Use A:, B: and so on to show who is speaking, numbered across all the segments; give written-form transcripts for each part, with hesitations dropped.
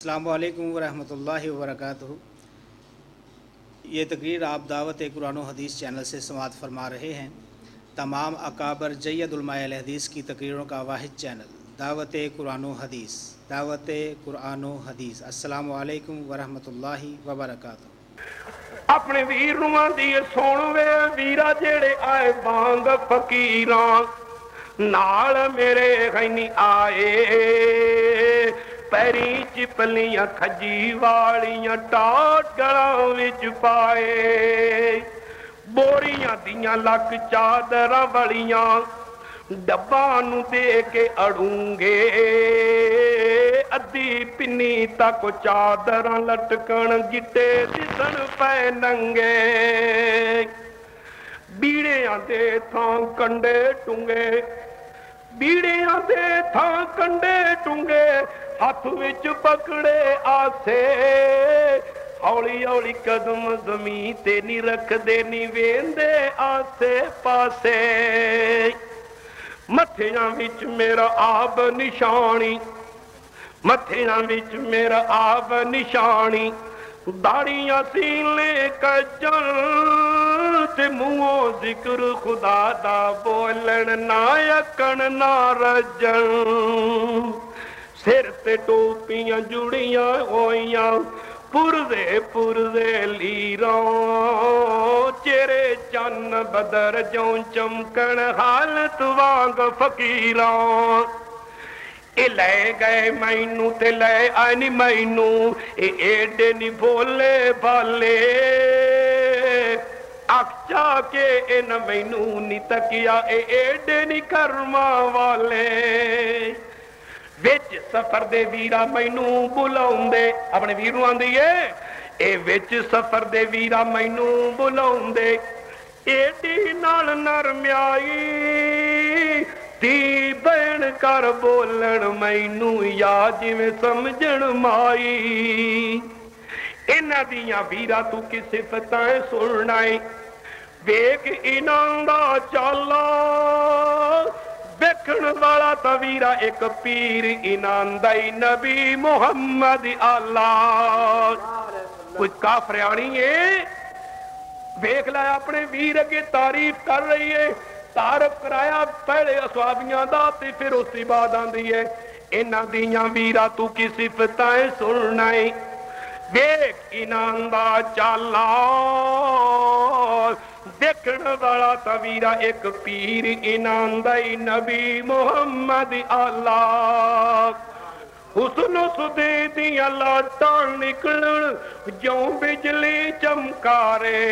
A: अस्सलामु अलैकुम वरहमतुल्लाहि वबरकातुहू। ये तकरीर आप दावत कुरान व हदीस चैनल से समाअत फरमा रहे हैं। तमाम अकाबर जय्यदुलमा अहले हदीस की तकरीरों का वाहिद चैनल दावत कुरान व हदीस। दावत कुरान व हदीस। अस्सलामु अलैकुम वरहमतुल्लाहि वबरकातुहू।
B: अपने वीर दी सुन वे वीरा जेड़े आए बांग फकीरां नाल मेरे खैनी आए पैरी चिपलियां खजी वालियां टाट गलां विच पाए बोरियां दियां लक चादरां वालियां डब्बा नू दे के अड़ूंगे अद्धी पिन्नी तक चादरां लटकण गिट्टे दिसन पै नंगे बीड़ियां दे थां कंडे टुंगे बीड़ियां दे थां कंडे टुंगे हथ विच पकड़े आसे हौली हौली कदम जमीन ते नी रखदे नी वेंदे आसे पासे मथियां विच मेरा आब निशानी मथियां विच मेरा आब निशानी दाड़ियां सीले कजन ते मुंहों जिक्र खुदा दा बोलन ना अकन ना रजन सिर ते टोपियां जुड़ियां होइयां पुरदे पुरदे लीरां चेहरे चन्न बदर जो चमकन हालत वांग फकीरां ए लै गए मैनू ते लै आए नी मैनू एडे नी बोले बाले अखचा के इन मैनू नी तकिया एडे नी कर्मा वाले विच सफर दे वीरा मैनू बुलाउंदे अपने वीर नू आंदी ए विच सफर दे वीरा मैनू बुलाउंदे एडी नाल नरम्याई ती बैन कर बोलन मैनू या जिवें समझण माई इन्हां दियां वीरा तू की सिफतां सुनना है वेख इनां दा चाला देखण वाला ता वीरा एक पीर इनां दा नबी मुहम्मद आला कुछ काफरियाणी है वेख ला अपने वीर अगे तारीफ कर रही है तारफ कराया पहले असवाबियां दा ते फिर उसके बाद आंदी है इन्हां दियां वीरा तू की सिफतां सुनना है वेख इनां दा चाला देखण वाला ता वीरा एक पीर इनां दा नबी मुहम्मद आला हुस्न सुदे दियां लाटां निकलण जो बिजली चमकारे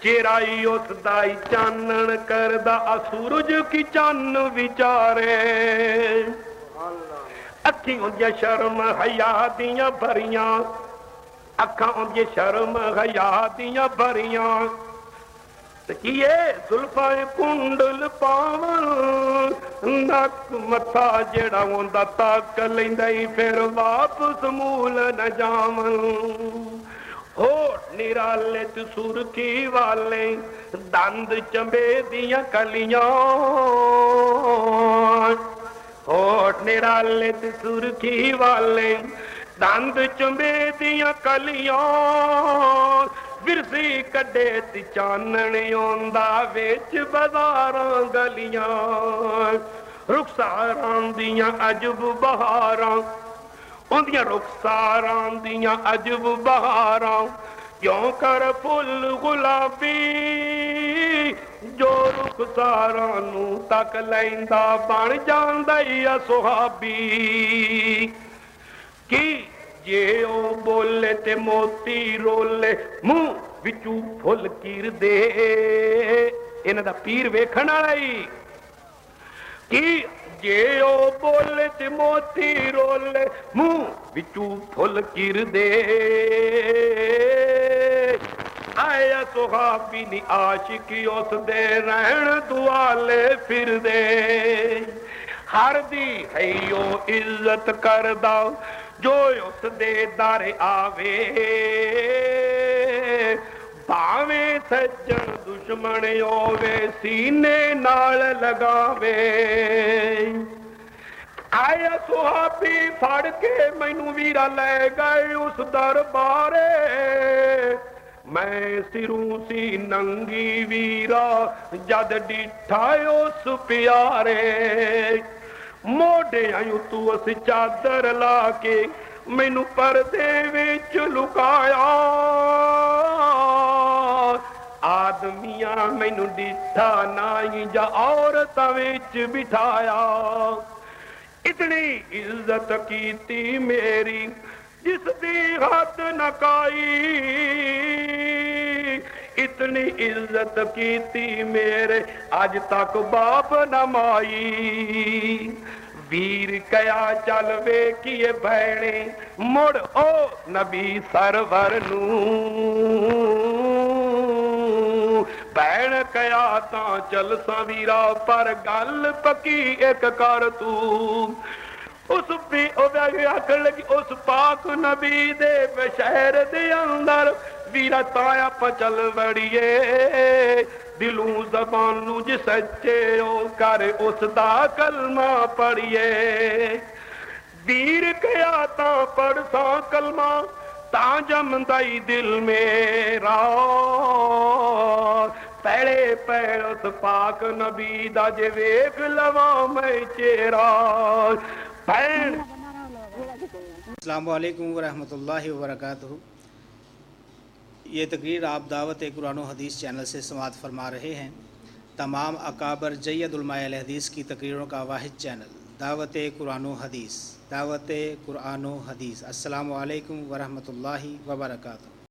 B: चिराई उसदा चानन करदा सूरज की चन्न विचारे अखी होंदियां शर्म हया दियां भरियां अखां होंदियां शर्म हया दियां भरियां किए जुल्फां कुंडल पावन नक मथा जेड़ा होंदा तक लैंदा फिर वापस मूल न जावन होठ निराले ते सुरखी वाले दंद चंबे दियां कलियां होठ निराले ते सुरखी वाले दंद चंबे दियां कलियां विरसी कड्डे ती चानन आंदा विच बाजारां गलियां रुखसारां दियां अजब बहारां उन्दियां रुखसारां दियां अजब बहारां क्यों कर फुल गुलाबी जो रुखसारां नू तक लैंदा बन जांदा या सुहाबी की जे ओ बोले ते मोती रोले मुंह विचू फुल कीर दे इन्हां दा पीर वेखण वाला ही की जे ओ बोले ते मोती रोले मुंह विचू फुल कीर दे आया सुहाबी नी आशिकी उस दे रहन दुआले फिर दे हर दी है ओ इज्जत करदा जो उस दे दर आवे भावे सज्जन दुश्मन होवे सीने नाल लगावे आया सुहाबी फड़ के मैनू वीरा ले गए उस दरबारे मैं सिरों सी नंगी वीरा जद डिठा उस प्यारे मोढे आयु तू अस चादर ला के मैनू परदे विच लुकाया आदमिया मैनू डिठा नाई जा औरत विच बिठाया इतनी इज्जत कीती मेरी जिसदी हद न काई इतनी इज्जत कीती मेरे अज तक बाप न माई वीर कया चल वेखिए भैणे मुड़ ओ नबी सरवर नू भैन कया तां चल सवीरा पर गल पक्की एक कर तू उस भी आख लगी उस पाक नबी दे शहर दे अंदर वीरा ताया पचल बड़िए दिलों जबानू जिस सच्चे ओ कर उसदा कलमा पढ़िए वीर कया तां पढ़सा कलमा ता जमदाई दिल मेरा पहले पैर उस पाक नबी दा जे वेख लवा मैं चेहरा
A: अस्सलामु अलैकुम वरहमतुल्लाहि वबरकातुहू। ये तकरीर आप दावत कुरान व हदीस चैनल से समाअत फरमा रहे हैं। तमाम अकाबर जय्यद उलमाए अहले हदीस की तकरीरों का वाहिद चैनल दावत कुरान व हदीस। अस्सलामु अलैकुम वरहमतुल्लाहि वबरकातुहू।